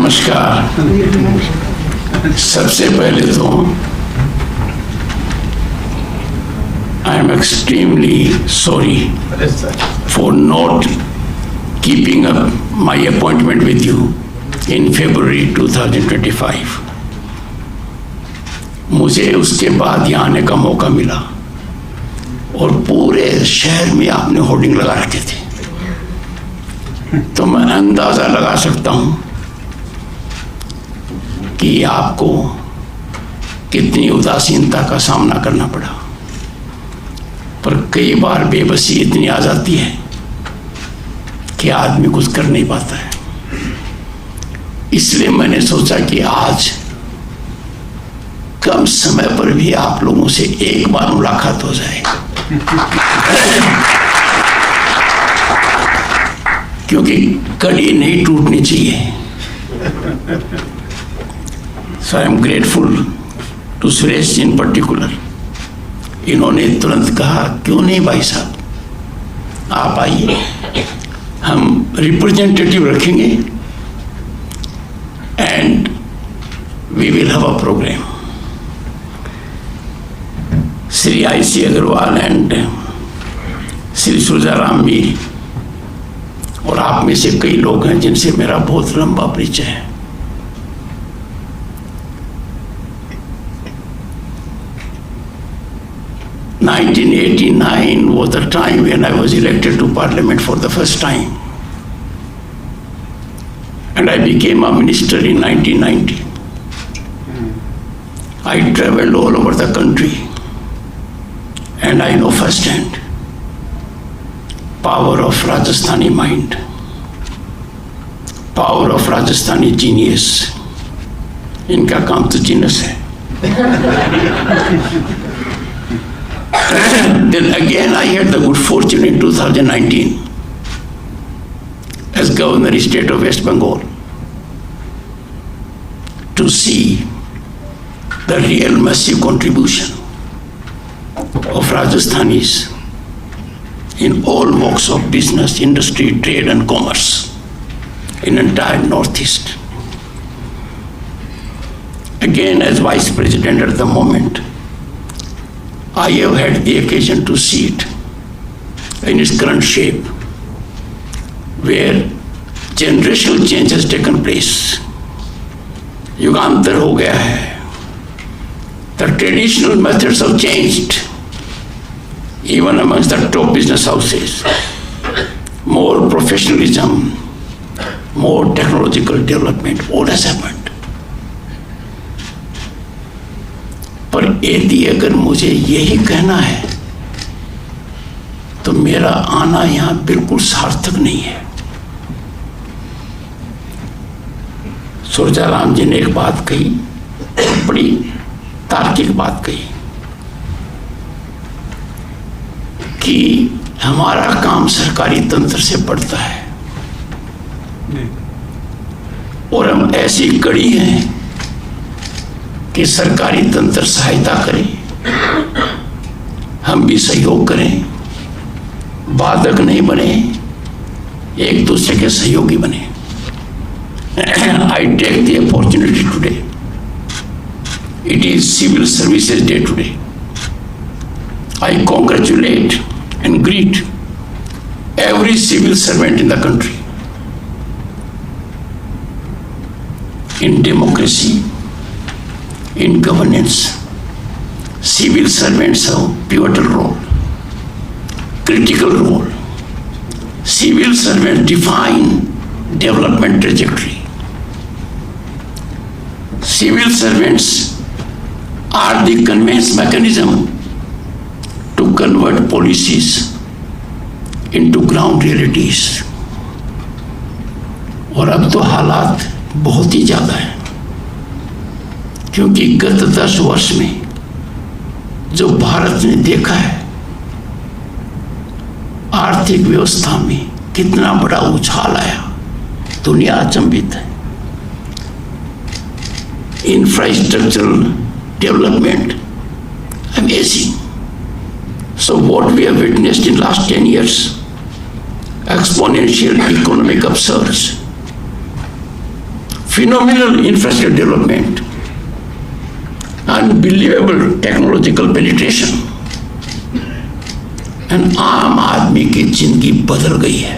नमस्कार। सबसे पहले तो I am extremely sorry for not keeping up my appointment with you in February 2025. मुझे उसके बाद यहाँ आने का मौका मिला और पूरे शहर में आपने होर्डिंग लगा रखे थे, तो मैं अंदाजा लगा सकता हूँ कि आपको कितनी उदासीनता का सामना करना पड़ा। पर कई बार बेबसी इतनी आ जाती है कि आदमी कुछ कर नहीं पाता है। इसलिए मैंने सोचा कि आज कम समय पर भी आप लोगों से एक बार मुलाकात हो जाए, क्योंकि कड़ी नहीं टूटनी चाहिए। So I am grateful to Suresh ji in particular। इन्होंने तुरंत कहा क्यों नहीं भाई साहब, आप आइए, हम रिप्रेजेंटेटिव रखेंगे and we will have a programme. Shri IC Agarwal and Shri Surjaram भी और आप में से कई लोग हैं जिनसे मेरा बहुत लंबा परिचय है। In 1989 was the time when I was elected to Parliament for the first time, and I became a minister in 1990. I traveled all over the country, and I know firsthand power of Rajasthani mind, power of Rajasthani genius. इनका काम तो genus है। Then again I had the good fortune in 2019 as Governor of the State of West Bengal to see the real massive contribution of Rajasthanis in all walks of business, industry, trade and commerce in entire Northeast. Again, as Vice President at the moment, I have had the occasion to see it in its current shape, where generational change has taken place. युगांतर हो गया है। The traditional methods have changed, even amongst the top business houses. More professionalism, more technological development, all has happened. पर यदि अगर मुझे यही कहना है तो मेरा आना यहाँ बिल्कुल सार्थक नहीं है। सुरजाराम जी ने एक बात कही, बड़ी तार्किक बात कही कि हमारा काम सरकारी तंत्र से पड़ता है और हम ऐसी कड़ी हैं कि सरकारी तंत्र सहायता करे, हम भी सहयोग करें, बाधक नहीं बने, एक दूसरे के सहयोगी बने। I take the opportunity today. It is Civil Services Day today. I congratulate and greet every civil servant in the country. In democracy, in governance, civil servants have pivotal role, critical role. Civil servants define development trajectory. Civil servants are the conveyance mechanism to convert policies into ground realities. और अब तो हालात बहुत ही ज्यादा है, क्योंकि गत 10 वर्ष में जो भारत ने देखा है, आर्थिक व्यवस्था में कितना बड़ा उछाल आया, दुनिया अचंभित है। Infrastructural development, amazing. So what we have witnessed in last 10 years, exponential economic upsurge, phenomenal infrastructure development, unbelievable technological penetration, and आम आदमी की जिंदगी बदल गई है।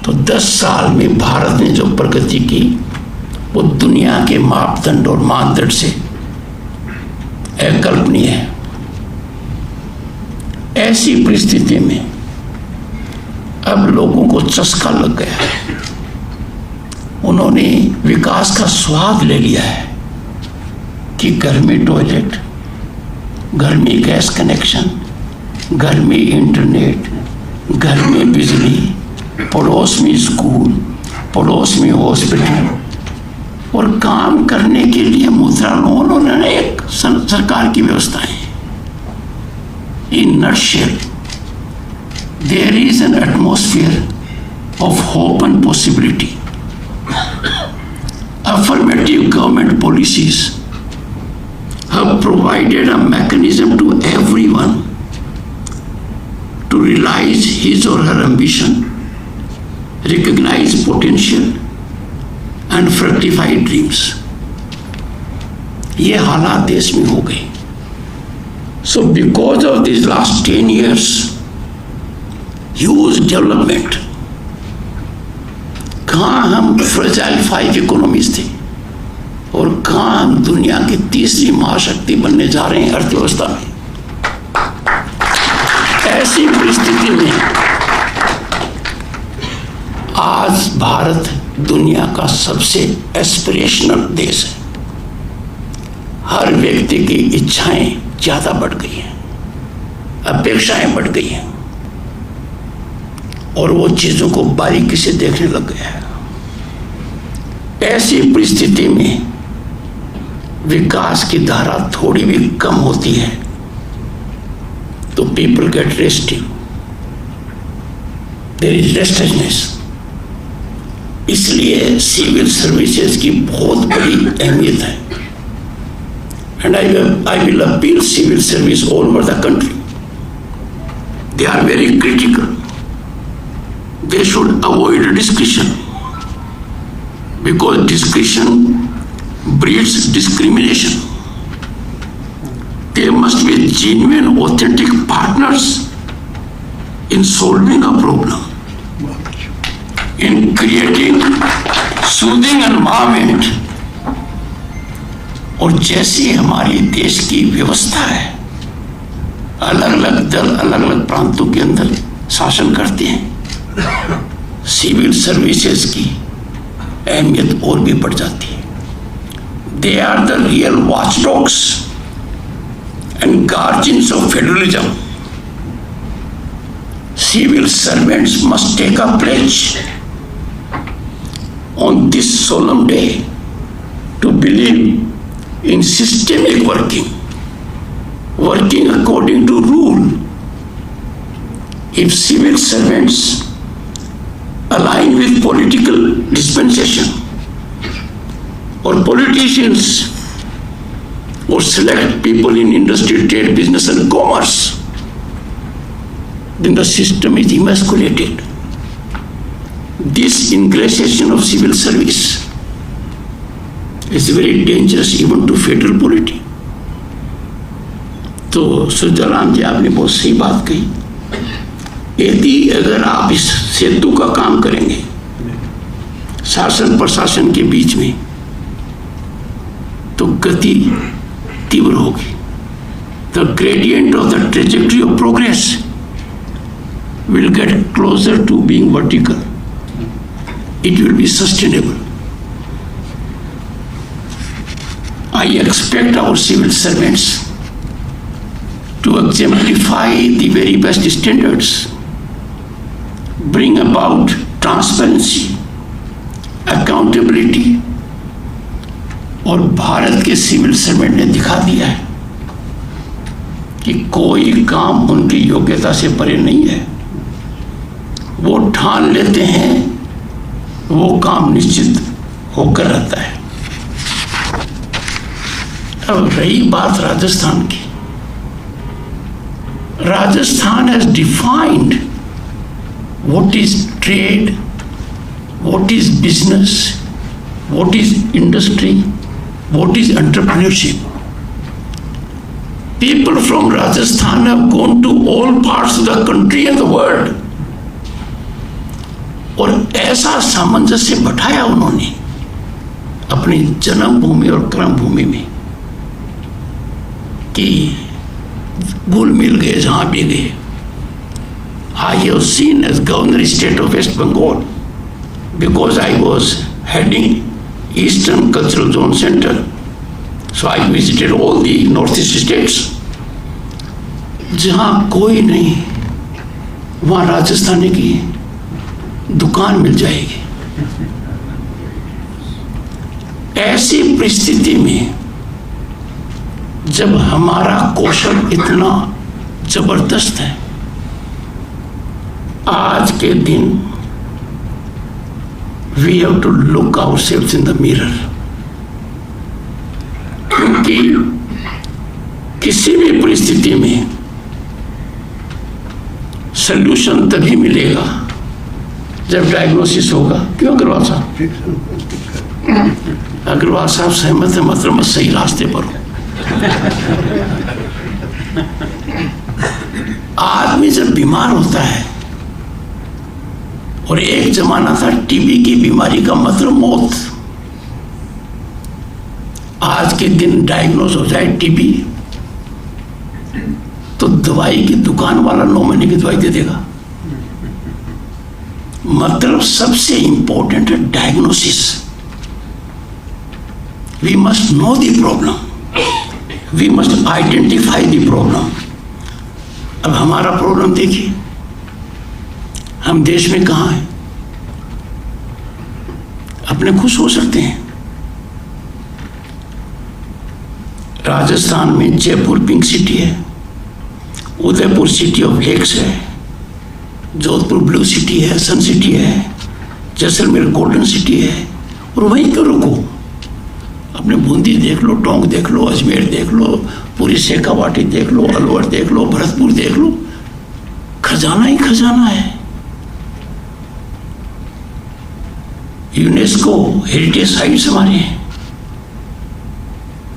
तो 10 साल में भारत ने जो प्रगति की वो दुनिया के मापदंड और मानदंड से अकल्पनीय है। ऐसी परिस्थिति में अब लोगों को चस्का लग गया है, उन्होंने विकास का स्वाद ले लिया है कि घर में टॉयलेट, घर में गैस कनेक्शन, घर में इंटरनेट, घर में बिजली, पड़ोस में स्कूल, पड़ोस में हॉस्पिटल, और काम करने के लिए मुद्रा लोन और अनेक सरकार की व्यवस्थाएं। In nutshell, there is an atmosphere of hope and possibility. Affirmative government policies have provided a mechanism to everyone to realize his or her ambition, recognize potential, and fructify dreams. ये हालात देश में हो गए। So because of these last 10 years, huge development, कहाँ हम fragile 5 economies थे और कहाँ हम दुनिया की तीसरी महाशक्ति बनने जा रहे हैं अर्थव्यवस्था में। ऐसी परिस्थिति में आज भारत दुनिया का सबसे एस्पिरेशनल देश है। हर व्यक्ति की इच्छाएं ज्यादा बढ़ गई हैं, अपेक्षाएं बढ़ गई हैं और वो चीजों को बारीकी से देखने लग गया है। ऐसी परिस्थिति में विकास की धारा थोड़ी भी कम होती है तो people get restive, there is restlessness. इसलिए सिविल सर्विसेज की बहुत बड़ी अहमियत है। And I will appeal civil service all over the country. They are very critical. They should avoid discretion because discretion breeds discrimination. They must be genuine, authentic partners in solving a problem, in creating soothing environment. और जैसी हमारी देश की व्यवस्था है, अलग अलग दल अलग अलग प्रांतों के अंदर शासन करते हैं, सिविल सर्विसेज की अहमियत और भी बढ़ जाती है। They are the real watchdogs and guardians of federalism. Civil servants must take a pledge on this solemn day to believe in systemic working according to rule. If civil servants align with political dispensation or politicians or select people in industry, trade, business and commerce, then the system is emasculated. This ingratiation of civil service is very dangerous even to federal polity. तो सुजाराम जी आपने बहुत सही बात कही। यदि अगर आप इस सेतु का काम करेंगे शासन प्रशासन के बीच में तो गति तीव्र होगी। The gradient of the trajectory of progress will get closer to being vertical. It will be sustainable. I expect our civil servants to exemplify the very best standards, bring about transparency, accountability, और भारत के civil servant ने दिखा दिया है कि कोई काम उनकी योग्यता से परे नहीं है। वो ठान लेते हैं, वो काम निश्चित होकर रहता है। अब रही बात राजस्थान की, Rajasthan has defined what is trade, what is business, what is industry, what is entrepreneurship. People from Rajasthan have gone to all parts of the country and the world. और ऐसा सामंजस्य बैठाया उन्होंने अपनी जन्मभूमि और कर्म भूमि में कि घुल मिल गए जहां भी गए. I have seen as Governor State of West Bengal because I was heading Eastern Cultural Zone Center. So I visited all the northeast states. जहाँ कोई नहीं वहाँ राजस्थानी की दुकान मिल जाएगी. ऐसी परिस्थिति में जब हमारा कौशल इतना जबरदस्त है, आज के दिन we have to look ourselves in the mirror. क्योंकि किसी भी परिस्थिति में सल्यूशन तभी मिलेगा जब डायग्नोसिस होगा. क्यों अग्रवाल साहब? अग्रवाल साहब सहमत है, मतलब मैं सही रास्ते पर हूं. आदमी जब बीमार होता है, और एक जमाना था टीबी की बीमारी का मतलब मौत. आज के दिन डायग्नोज हो जाए टीबी तो दवाई की दुकान वाला 9 महीने की दवाई दे देगा. मतलब सबसे इंपॉर्टेंट है diagnosis. We must know the problem, we must identify the problem. अब हमारा प्रॉब्लम देखिए, हम देश में कहाँ हैं? अपने खुश हो सकते हैं. राजस्थान में जयपुर पिंक सिटी है, उदयपुर सिटी ऑफ लेक्स है, जोधपुर ब्लू सिटी है, सन सिटी है, जैसलमेर गोल्डन सिटी है. और वहीं क्यों रुको? अपने बूंदी देख लो, टोंक देख लो, अजमेर देख लो, पूरी शेखावाटी देख लो, अलवर देख लो, भरतपुर देख लो. खजाना ही खजाना है. यूनेस्को हेरिटेज साइट्स हमारे हैं.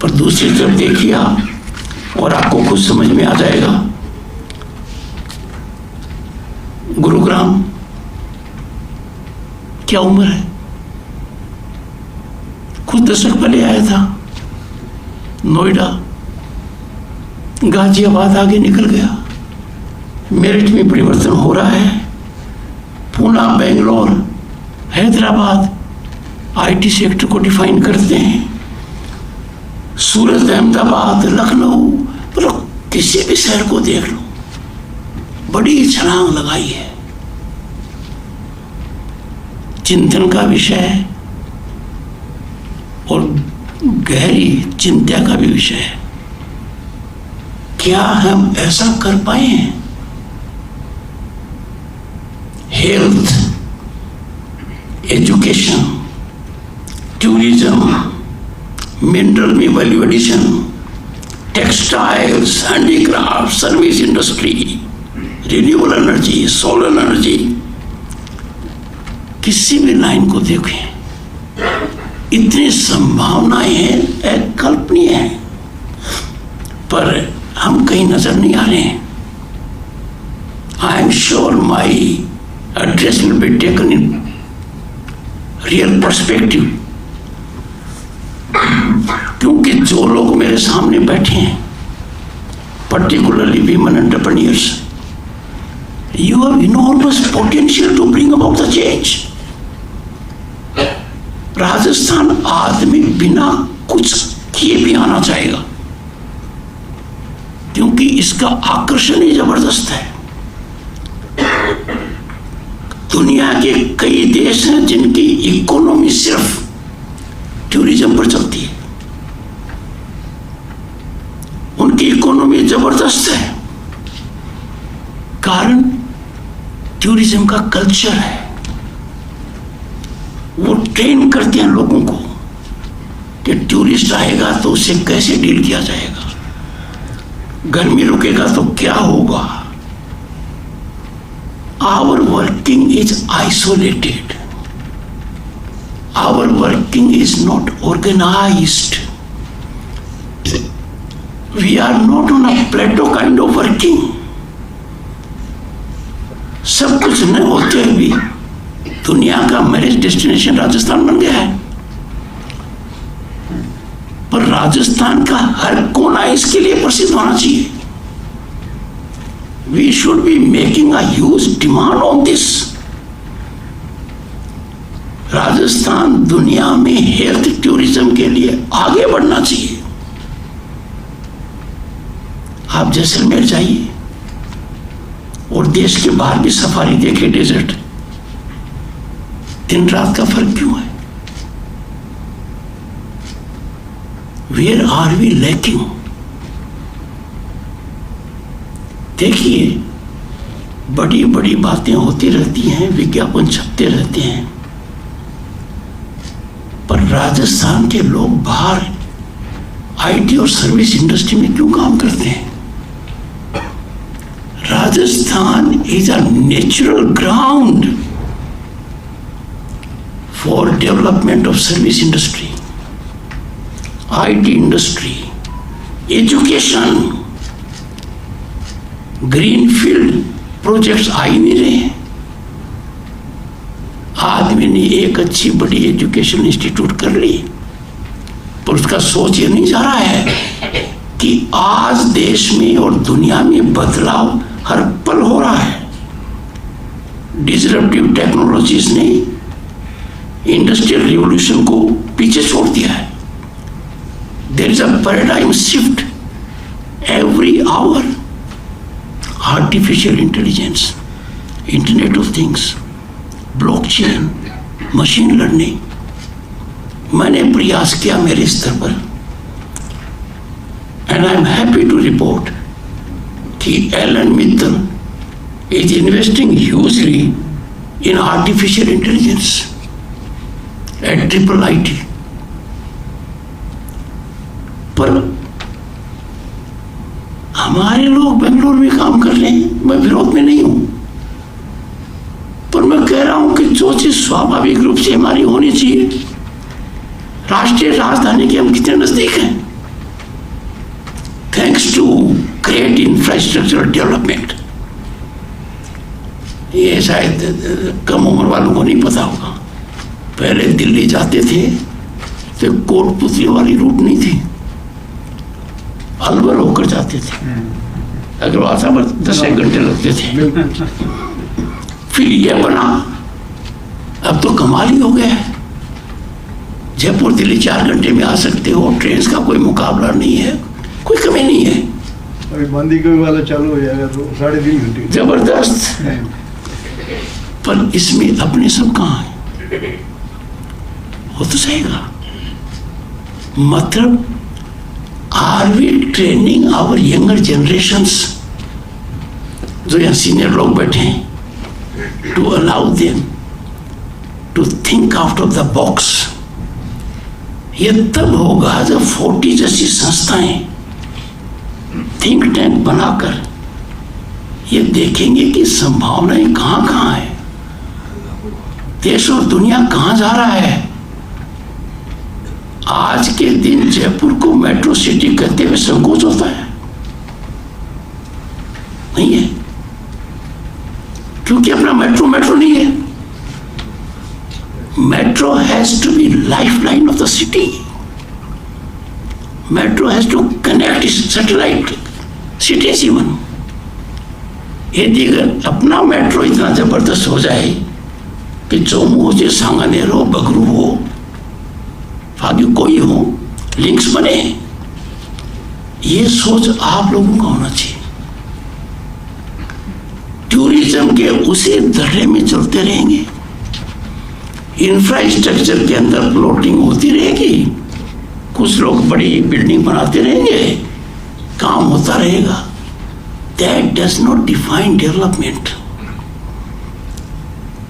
पर दूसरी तरफ देखिए आप और आपको कुछ समझ में आ जाएगा. गुरुग्राम क्या उम्र है? कुछ दशक पहले आया था. नोएडा, गाजियाबाद आगे निकल गया. मेरिट में परिवर्तन हो रहा है. पुणे, बेंगलोर, हैदराबाद आईटी सेक्टर को डिफाइन करते हैं. सूरत, अहमदाबाद, लखनऊ, मतलब किसी भी शहर को देख लो, बड़ी छलांग लगाई है. चिंतन का विषय है और गहरी चिंता का भी विषय है. क्या हम ऐसा कर पाए हैं? हेल्थ, एजुकेशन, टूरिज्म, मिनरल में value addition, textiles, handicraft, service industry, renewable energy, solar energy, किसी भी लाइन को देखें, इतनी संभावनाएं हैं, अकल्पनीय हैं, पर हम कहीं नजर नहीं आ रहे हैं. I am sure my address will be taken in real perspective. क्योंकि जो लोग मेरे सामने बैठे हैं, particularly women entrepreneurs, you have enormous potential to bring about the change. Rajasthan आदमी बिना कुछ किए भी आना चाहेगा, क्योंकि इसका आकर्षण ही जबरदस्त है. दुनिया के कई देश हैं जिनकी इकोनॉमी सिर्फ टूरिज्म पर चलती है. उनकी इकोनॉमी जबरदस्त है, कारण टूरिज्म का कल्चर है. वो ट्रेन करते हैं लोगों को कि टूरिस्ट आएगा तो उससे कैसे डील किया जाएगा, गर्मी रुकेगा तो क्या होगा. Our working is isolated. our working is not organized. We are not on a plateau kind of working. सब कुछ न होते हुए भी दुनिया का मैरिज डेस्टिनेशन राजस्थान बन गया है, पर राजस्थान का हर कोना इसके लिए प्रसिद्ध होना चाहिए. We should be making a huge demand on this. Rajasthan दुनिया में हेल्थ टूरिज्म के लिए आगे बढ़ना चाहिए. आप जैसलमेर जाइए और देश के बाहर भी सफारी देखे, डेजर्ट. दिन रात का फर्क क्यों है? Where are we lacking? देखिए, बड़ी बड़ी बातें होती रहती हैं, विज्ञापन छपते रहते हैं, पर राजस्थान के लोग बाहर आईटी और सर्विस इंडस्ट्री में क्यों काम करते हैं? Rajasthan is a natural ground for development of service industry, IT industry, education. Greenfield projects आ ही नहीं रहे. आदमी ने एक अच्छी बड़ी एजुकेशन इंस्टीट्यूट कर ली, पर उसका सोच ये नहीं जा रहा है कि आज देश में और दुनिया में बदलाव हर पल हो रहा है. डिसरप्टिव टेक्नोलॉजीज ने इंडस्ट्रियल रिवॉल्यूशन को पीछे छोड़ दिया है. There is a paradigm shift every hour. Artificial intelligence, internet of things, blockchain, machine learning. मैंने प्रयास किया मेरे स्तर पर, and I am happy to report कि Allen Mittal is investing hugely in artificial intelligence at IIIT. पर हमारे लोग बेंगलोर में काम कर रहे हैं. मैं विरोध में नहीं हूं, पर मैं कह रहा हूं कि जो चीज स्वाभाविक रूप से हमारी होनी चाहिए, राष्ट्रीय राजधानी के हम कितने नजदीक हैं, thanks to great infrastructural development. ये शायद कम उम्र वालों को नहीं पता होगा. पहले दिल्ली जाते थे तो कोटपुतली वाली रूट नहीं थी, अलवर होकर जाते थे. अगर वहां पर 10 घंटे लगते थे. फिर ये बना, अब तो कमाल ही हो गया है. जयपुर दिल्ली 4 घंटे में आ सकते हो. ट्रेन का कोई मुकाबला नहीं है, कोई कमी नहीं है. अभी बांदीकुई वाला चालू हो जाएगा तो 3.5 घंटे. जबरदस्त. पर इसमें अपने सब कहाँ है? हो तो सहेगा. मतलब are we training our younger generations, जो यहाँ सीनियर लोग बैठे हैं, to allow them to think out of the box? ये तब होगा जब 40 जैसी संस्थाएं थिंक टैंक बनाकर ये देखेंगे कि संभावनाएं कहाँ कहाँ है, देश और दुनिया कहाँ जा रहा है. आज के दिन जयपुर को मेट्रो सिटी कहते हुए संकोच होता है, नहीं है, क्योंकि अपना मेट्रो नहीं है. Metro has to be life line of the city. Metro has to connect satellite cities even. यदि अगर अपना मेट्रो इतना जबरदस्त हो जाए कि चोमू हो, जे सांगानेर हो, बगरू हो, आगे कोई हो, लिंक्स बने, ये सोच आप लोगों का होना चाहिए. टूरिज्म के उसी दर्रे में चलते रहेंगे, इंफ्रास्ट्रक्चर के अंदर प्लॉटिंग होती रहेगी, कुछ लोग बड़ी बिल्डिंग बनाते रहेंगे, काम होता रहेगा. That does not define development.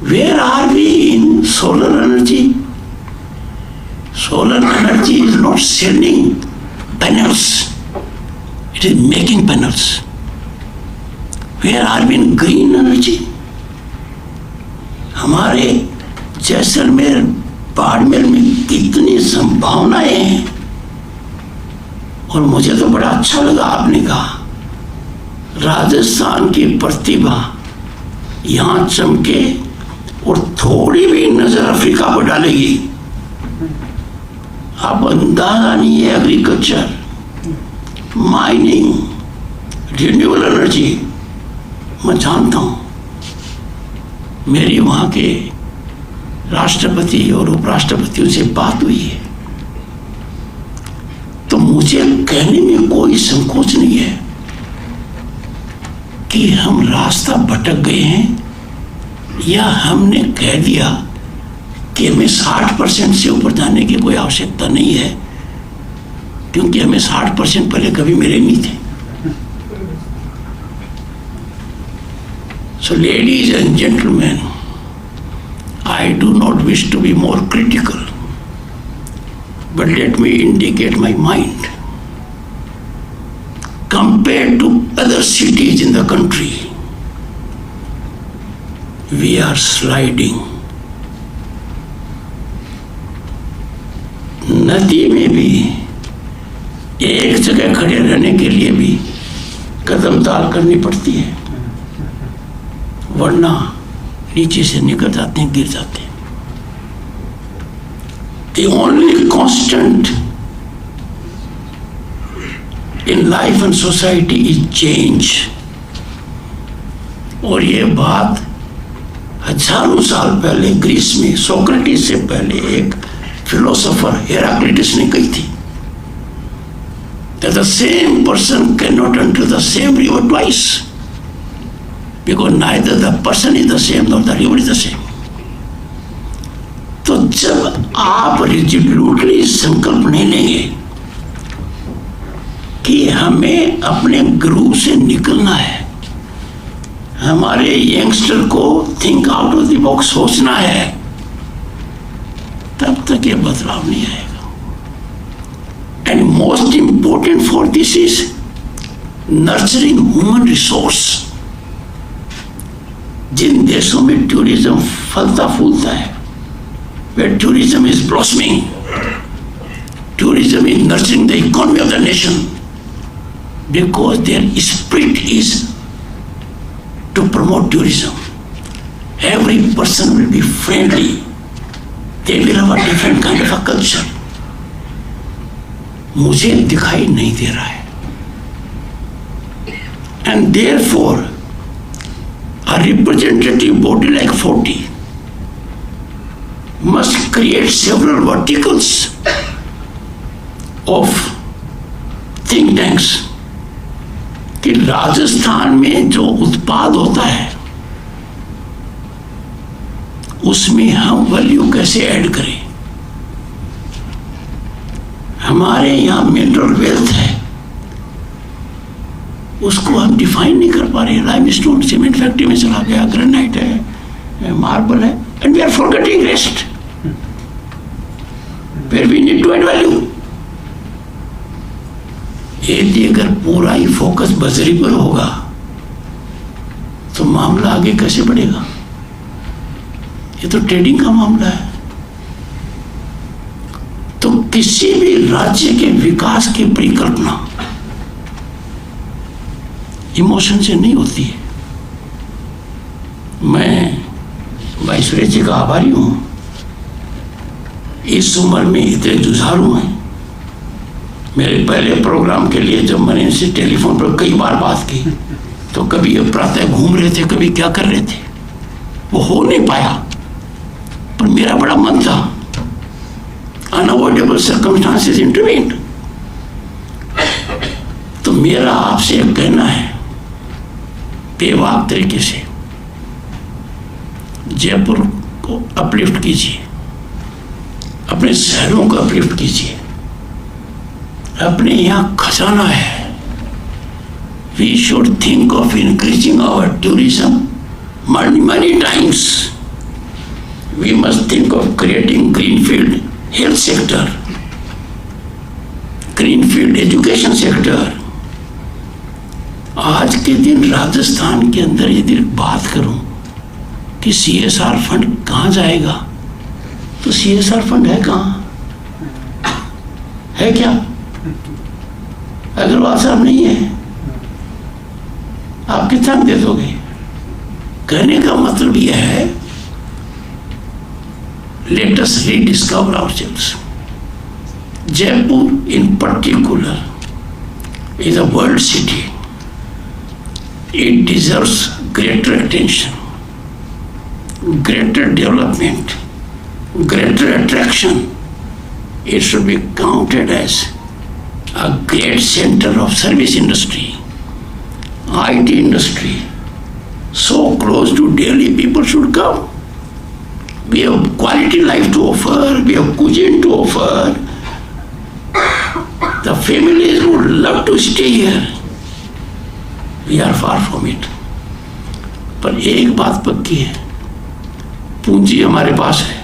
Where are we in solar energy? Solar energy is not selling panels, it is making panels. Where are we in green energy? हमारे जैसलमेर बाड़मेर में कितनी संभावनाएं हैं। और मुझे तो बड़ा अच्छा लगा आपने कहा राजस्थान की प्रतिभा यहां चमके और थोड़ी भी नजर अफ्रीका पर डालेगी। आप अंदाजा नहीं है, एग्रीकल्चर, माइनिंग, रिन्यूएबल एनर्जी, मैं जानता हूं। मेरी वहां के राष्ट्रपति और उपराष्ट्रपतियों से बात हुई है, तो मुझे कहने में कोई संकोच नहीं है कि हम रास्ता भटक गए हैं, या हमने कह दिया कि हमें 60% से ऊपर जाने की कोई आवश्यकता नहीं है, क्योंकि हमें 60% पहले कभी मिले नहीं थे। So ladies and gentlemen, I do not wish to be more critical, but let me indicate my mind. Compared to other cities in the country, we are sliding. नदी में भी एक जगह खड़े रहने के लिए भी कदम ताल करनी पड़ती है, वरना नीचे से निकल जाते हैं, गिर जाते हैं। The only constant in life and society is change. और ये बात हजारों साल पहले ग्रीस में सोक्रेटिस से पहले एक फिलोसोफर हेराक्लिटस ने कही थी, that the same person cannot enter the same river twice, because neither the person is the same nor the river is the same. तो जब आप रिजोल्यूटली संकल्प नहीं लेंगे कि हमें अपने ग्रुप से निकलना है, हमारे यंगस्टर को think out of the box सोचना है, तब तक ये बदलाव नहीं आएगा। And most important for this is nurturing human resource. जिन देशों में टूरिज्म फलता फूलता है, where tourism is blossoming, tourism is nurturing the economy of the nation, because their spirit is to promote tourism. Every person will be friendly, they will have a different kind of a culture. मुझे दिखाई नहीं दे रहा है, and therefore a representative body like 40 must create several verticals of think tanks कि राजस्थान में जो उत्पाद होता है उसमें हम वैल्यू कैसे ऐड करें। हमारे यहाँ मिनरल वेल्थ है, उसको हम डिफाइन नहीं कर पा रहे। लाइमस्टोन सीमेंट फैक्ट्री में चला गया, ग्रेनाइट है, मार्बल है, and we are forgetting rest where we need to add value. यदि अगर पूरा ही फोकस बजरी पर होगा तो मामला आगे कैसे बढ़ेगा। ये तो ट्रेडिंग का मामला है। तो किसी भी राज्य के विकास की परिकल्पना इमोशन से नहीं होती है। मैं भाई सुरेश जी का आभारी हूं, इस उम्र में इतने जुझारू हैं। मेरे पहले प्रोग्राम के लिए जब मैंने इनसे टेलीफोन पर कई बार बात की, तो कभी ये प्रातः घूम रहे थे, कभी क्या कर रहे थे, वो हो नहीं पाया, पर मेरा बड़ा मन था। Unavoidable circumstances intervened. तो मेरा आपसे एक कहना है, बेवाक तरीके से जयपुर को अपलिफ्ट कीजिए, अपने शहरों को अपलिफ्ट कीजिए। अपने यहाँ खजाना है। We should think of increasing our tourism many times. We must think of creating greenfield health sector, greenfield education sector. आज के दिन राजस्थान के अंदर यदि बात करूं कि CSR फंड कहाँ जाएगा, तो CSR फंड है कहाँ? है क्या? अग्रवाल साहब नहीं है, आप कितना दे दोगे? कहने का मतलब यह है, let us rediscover ourselves. Jaipur in particular is a world city. It deserves greater attention, greater development, greater attraction. It should be counted as a great center of service industry, IT industry. So close to Delhi, people should come. We have quality life to offer, we have cuisine to offer. The families would love to stay here. We are far from it. पर एक बात पक्की है, पूंजी हमारे पास है,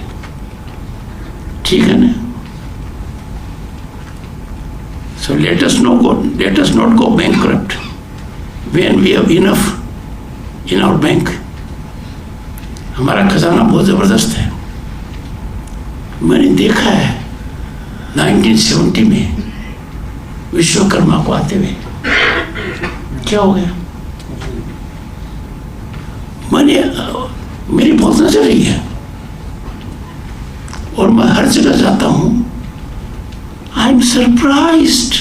ठीक है ना? So let us not go bankrupt when we have enough in our bank. हमारा खजाना बहुत जबरदस्त है। मैंने देखा है 1970 में विश्वकर्मा को आते हुए, क्या हो गया? मेरी बहुत नजर रही है और मैं हर जगह जाता हूं। आई एम सरप्राइज्ड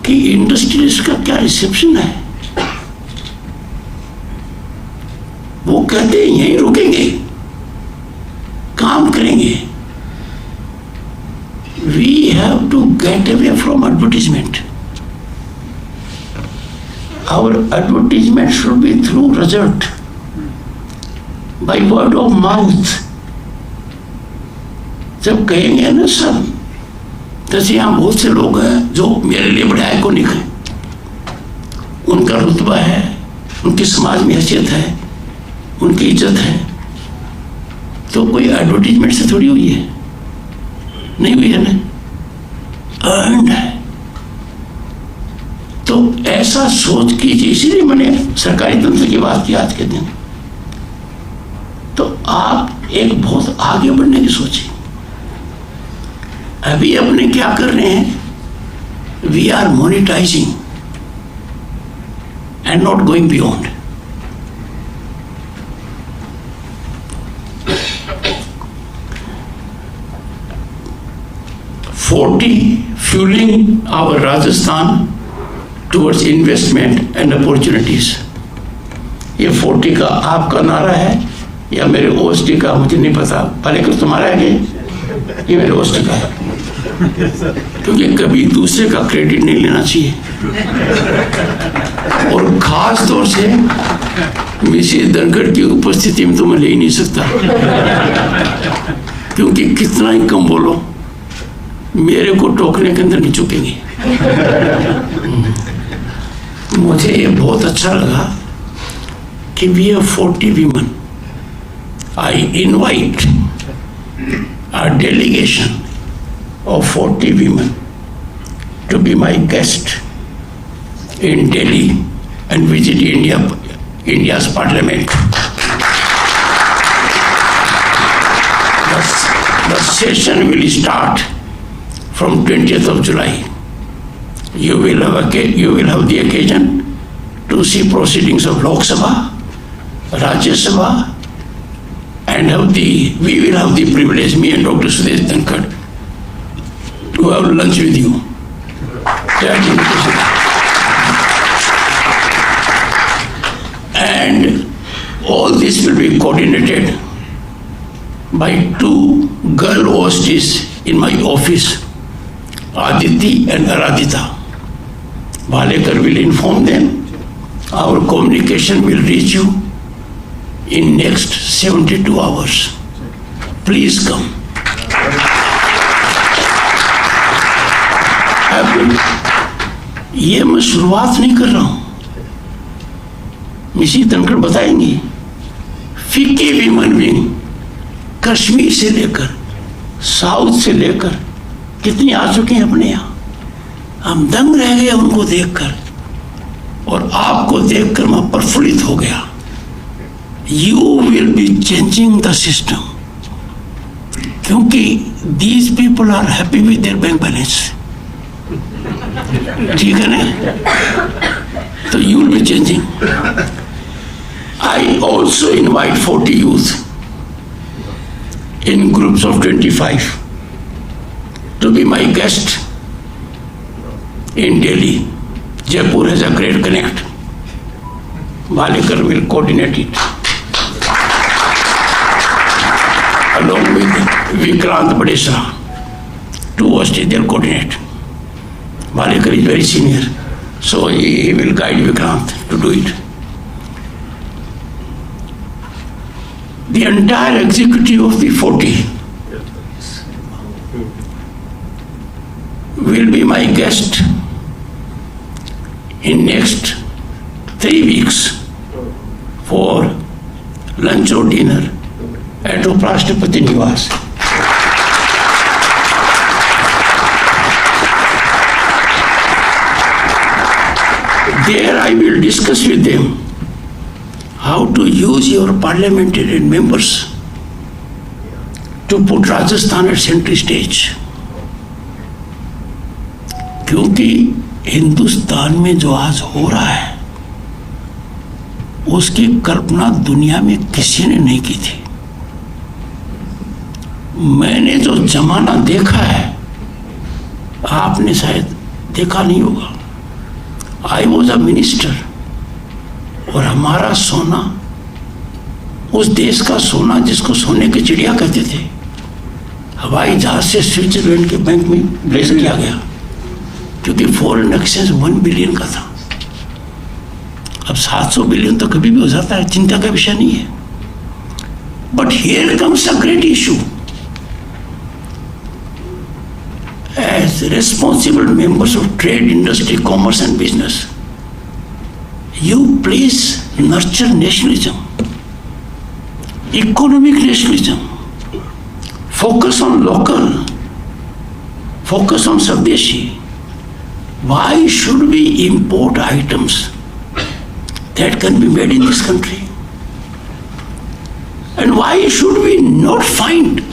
कि इंडस्ट्रीज का क्या रिसेप्शन है। वो कहते हैं यहीं रुकेंगे, काम करेंगे। We have to get away from advertisement. Our advertisement should be through result, by word of mouth. जब कहेंगे ना सब, जैसे यहाँ बहुत से लोग हैं जो मेरे लिए बड़े आइकॉनिक हैं, उनका रुतबा है, उनकी समाज में हैसियत है, उनकी इज्जत है, तो कोई एडवर्टीजमेंट से थोड़ी हुई है, नहीं हुई है ना, अर्न्ड है। तो ऐसा सोच कीजिए, इसीलिए मैंने सरकारी तंत्र की बात की आज के दिन। तो आप एक बहुत आगे बढ़ने की सोचिए। अभी अपने क्या कर रहे हैं? We are monetising and not going beyond. fueling our Rajasthan towards investment and opportunities. ये 40 का आपका नारा है या मेरे OST का, मुझे नहीं पता। पहले कुछ तुम्हारा है कि ये मेरे OST का है? क्योंकि कभी दूसरे का क्रेडिट नहीं लेना चाहिए, और खास तौर से मिसेस धनखड़ की उपस्थिति में तो मैं ले ही नहीं सकता, क्योंकि कितना ही कम बोलो मेरे को टोकने के अंदर नहीं चुकेंगे। मुझे ये बहुत अच्छा लगा कि we have 40 women. I invite a delegation of 40 women to be my guest in Delhi and visit India's parliament. The session will start from 20th of July. You will have the occasion to see proceedings of Lok Sabha, Rajya Sabha, and we will have the privilege, me and Dr. Sudesh Dhankad, to have lunch with you. And all this will be coordinated by 2 girl OSTs in my office, Aditi and Aradhita. Walekar will inform them. Our communication will reach you in next 72 hours. Please come. अब ये मैं शुरुआत नहीं कर रहा हूं, Mrs Dhankhar बताएंगी। फीके विमन विंग कश्मीर से लेकर साउथ से लेकर कितनी आ चुके हैं अपने यहाँ। हम दंग रह गए उनको देखकर, और आपको देखकर मैं प्रफुल्लित हो गया। You will be changing the system. क्योंकि these people are happy with their bank balance. ठीक है ना? तो you will be changing. I also invite 40 youth in groups of 25 to be my guest in Delhi. Jaipur has a great connect. Walekar will coordinate it. Along with Vikrant Badesha, two Australian coordinate. Walekar is very senior, so he will guide Vikrant to do it. The entire executive of the 40 will be my guest in next 3 weeks for lunch or dinner at Uprashtrapati Niwas. There I will discuss with them how to use your parliamentarian members to put Rajasthan at center stage. क्योंकि हिंदुस्तान में जो आज हो रहा है उसकी कल्पना दुनिया में किसी ने नहीं की थी। मैंने जो जमाना देखा है आपने शायद देखा नहीं होगा। आई वॉज अ मिनिस्टर और हमारा सोना, उस देश का सोना जिसको सोने की चिड़िया कहते थे, हवाई जहाज से स्विट्जरलैंड के बैंक में प्लेस किया गया क्योंकि फॉरेन एक्सचेंज 1 बिलियन का था। अब 700 बिलियन तो कभी भी हो जाता है, चिंता का विषय नहीं है। But here comes a great issue. As responsible members of trade, industry, commerce and business, you please nurture nationalism, economic nationalism, focus on local, focus on Swadeshi. Why should we import items that can be made in this country? And why should we not find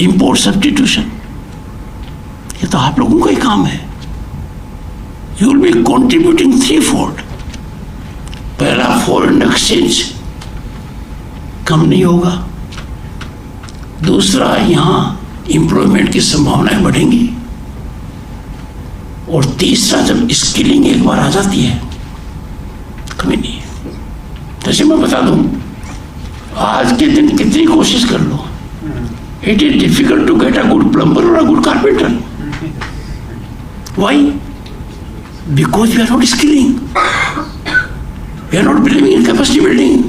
import substitution? ये तो आप लोगों का ही काम है। You will be contributing threefold. पहला, foreign exchange कम नहीं होगा। दूसरा, यहाँ एम्प्लॉयमेंट की संभावनाएं बढ़ेंगी। और तीसरा, जब स्किलिंग एक बार आ जाती है कमी नहीं है। जैसे मैं बता दूं, आज के दिन कितनी कोशिश कर लो, it is difficult to get a good plumber और a good carpenter. Why? Because we are not skilling. We are not believing in capacity building.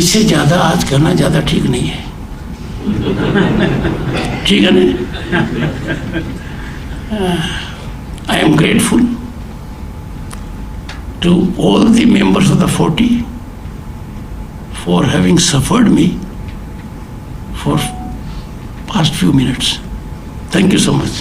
इससे ज्यादा आज करना ज्यादा ठीक नहीं है। ठीक है ना? I am grateful to all the members of the 40 for having suffered me for past few minutes. Thank you so much.